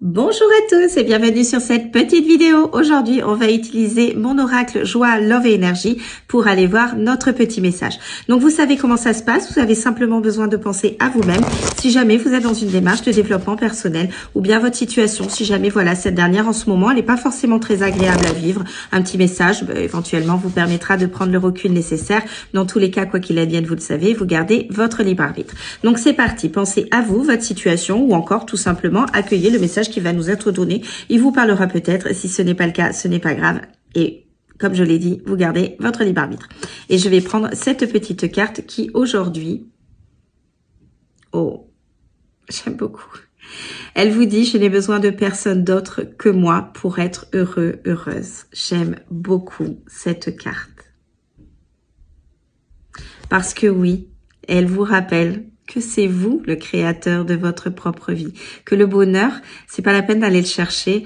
Bonjour à tous et bienvenue sur cette petite vidéo. Aujourd'hui, on va utiliser mon oracle Joie, Love et Énergie pour aller voir notre petit message. Donc, vous savez comment ça se passe. Vous avez simplement besoin de penser à vous-même. Si jamais vous êtes dans une démarche de développement personnel ou bien votre situation, si jamais, voilà, cette dernière en ce moment, elle n'est pas forcément très agréable à vivre, un petit message éventuellement vous permettra de prendre le recul nécessaire. Dans tous les cas, quoi qu'il advienne, vous le savez, vous gardez votre libre arbitre. Donc, c'est parti. Pensez à vous, votre situation ou encore tout simplement accueillez le message qui va nous être donné. Il vous parlera peut-être. Si ce n'est pas le cas, ce n'est pas grave. Et comme je l'ai dit, vous gardez votre libre arbitre. Et je vais prendre cette petite carte qui aujourd'hui... Oh, j'aime beaucoup. Elle vous dit, je n'ai besoin de personne d'autre que moi pour être heureux, heureuse. J'aime beaucoup cette carte. Parce que oui, elle vous rappelle que c'est vous le créateur de votre propre vie, que le bonheur, c'est pas la peine d'aller le chercher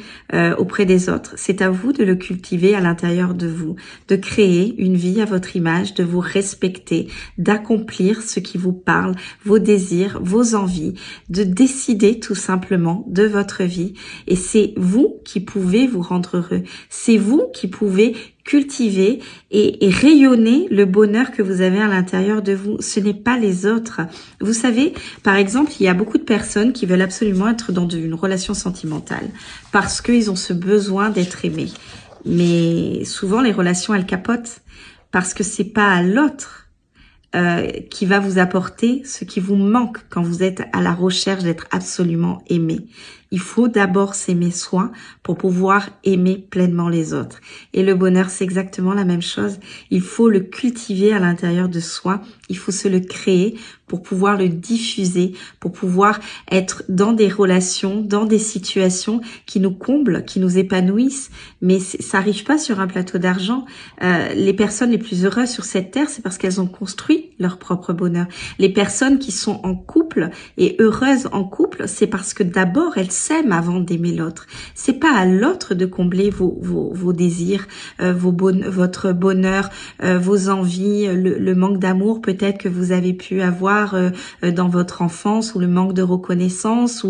auprès des autres. C'est à vous de le cultiver à l'intérieur de vous, de créer une vie à votre image, de vous respecter, d'accomplir ce qui vous parle, vos désirs, vos envies, de décider tout simplement de votre vie. Et c'est vous qui pouvez vous rendre heureux. C'est vous qui pouvez cultiver et rayonner le bonheur que vous avez à l'intérieur de vous. Ce n'est pas les autres. Vous savez, par exemple, il y a beaucoup de personnes qui veulent absolument être dans une relation sentimentale parce qu'ils ont ce besoin d'être aimés. Mais souvent, les relations, elles capotent parce que c'est pas à l'autre qui va vous apporter ce qui vous manque quand vous êtes à la recherche d'être absolument aimé. Il faut d'abord s'aimer soi pour pouvoir aimer pleinement les autres. Et le bonheur, c'est exactement la même chose. Il faut le cultiver à l'intérieur de soi. Il faut se le créer pour pouvoir le diffuser, pour pouvoir être dans des relations, dans des situations qui nous comblent, qui nous épanouissent. Mais ça n'arrive pas sur un plateau d'argent. Les personnes les plus heureuses sur cette terre, c'est parce qu'elles ont construit leur propre bonheur. Les personnes qui sont en couple et heureuses en couple, c'est parce que d'abord elles s'aiment avant d'aimer l'autre. C'est pas à l'autre de combler vos désirs, votre bonheur, vos envies, le manque d'amour peut-être que vous avez pu avoir dans votre enfance, ou le manque de reconnaissance,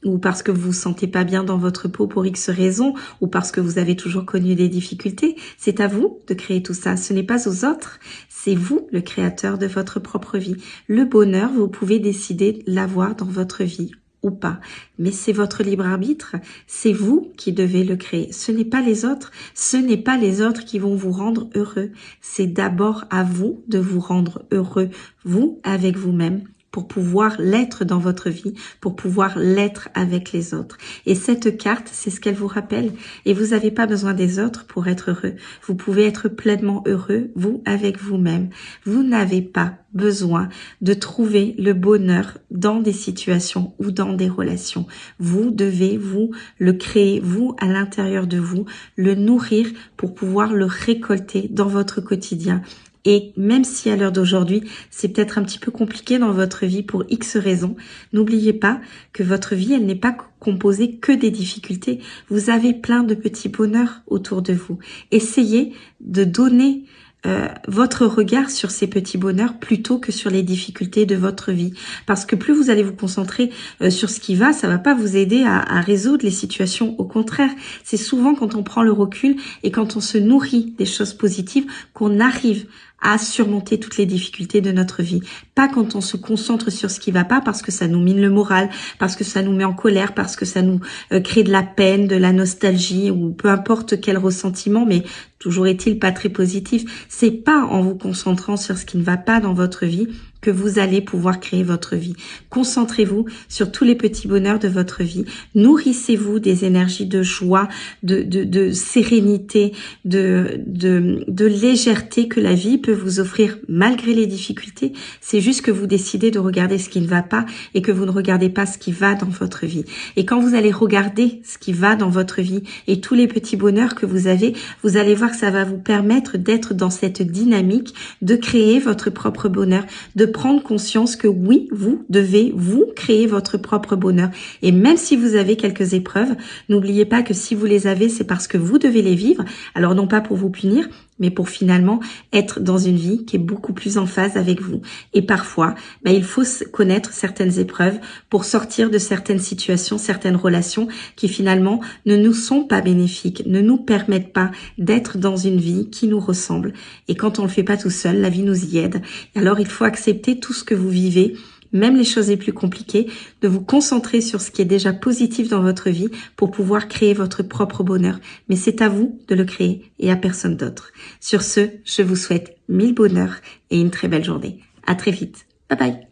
ou parce que vous vous sentez pas bien dans votre peau pour X raisons, ou parce que vous avez toujours connu des difficultés. C'est à vous de créer tout ça. Ce n'est pas aux autres. C'est vous le créateur de votre propre vie. Le bonheur, vous pouvez décider de l'avoir dans votre vie ou pas. Mais c'est votre libre arbitre. C'est vous qui devez le créer. Ce n'est pas les autres. Ce n'est pas les autres qui vont vous rendre heureux. C'est d'abord à vous de vous rendre heureux, vous avec vous-même, pour pouvoir l'être dans votre vie, pour pouvoir l'être avec les autres. Et cette carte, c'est ce qu'elle vous rappelle. Et vous n'avez pas besoin des autres pour être heureux. Vous pouvez être pleinement heureux, vous, avec vous-même. Vous n'avez pas besoin de trouver le bonheur dans des situations ou dans des relations. Vous devez, vous, le créer, vous, à l'intérieur de vous, le nourrir pour pouvoir le récolter dans votre quotidien. Et même si à l'heure d'aujourd'hui, c'est peut-être un petit peu compliqué dans votre vie pour X raisons, n'oubliez pas que votre vie, elle n'est pas composée que des difficultés. Vous avez plein de petits bonheurs autour de vous. Essayez de donner votre regard sur ces petits bonheurs plutôt que sur les difficultés de votre vie. Parce que plus vous allez vous concentrer sur ce qui va, ça va pas vous aider à résoudre les situations. Au contraire, c'est souvent quand on prend le recul et quand on se nourrit des choses positives qu'on arrive à surmonter toutes les difficultés de notre vie. Pas quand on se concentre sur ce qui va pas parce que ça nous mine le moral, parce que ça nous met en colère, parce que ça nous crée de la peine, de la nostalgie ou peu importe quel ressentiment, mais toujours est-il pas très positif. C'est pas en vous concentrant sur ce qui ne va pas dans votre vie que vous allez pouvoir créer votre vie. Concentrez-vous sur tous les petits bonheurs de votre vie. Nourrissez-vous des énergies de joie, de sérénité, de légèreté que la vie peut vous offrir malgré les difficultés. C'est juste que vous décidez de regarder ce qui ne va pas et que vous ne regardez pas ce qui va dans votre vie. Et quand vous allez regarder ce qui va dans votre vie et tous les petits bonheurs que vous avez, vous allez voir que ça va vous permettre d'être dans cette dynamique, de créer votre propre bonheur, de prendre conscience que oui, vous devez vous créer votre propre bonheur. Et même si vous avez quelques épreuves, n'oubliez pas que si vous les avez, c'est parce que vous devez les vivre. Alors non pas pour vous punir, mais pour finalement être dans une vie qui est beaucoup plus en phase avec vous. Et parfois, il faut connaître certaines épreuves pour sortir de certaines situations, certaines relations qui finalement ne nous sont pas bénéfiques, ne nous permettent pas d'être dans une vie qui nous ressemble. Et quand on le fait pas tout seul, la vie nous y aide. Alors il faut accepter tout ce que vous vivez, même les choses les plus compliquées, de vous concentrer sur ce qui est déjà positif dans votre vie pour pouvoir créer votre propre bonheur. Mais c'est à vous de le créer et à personne d'autre. Sur ce, je vous souhaite 1000 bonheurs et une très belle journée. À très vite. Bye bye.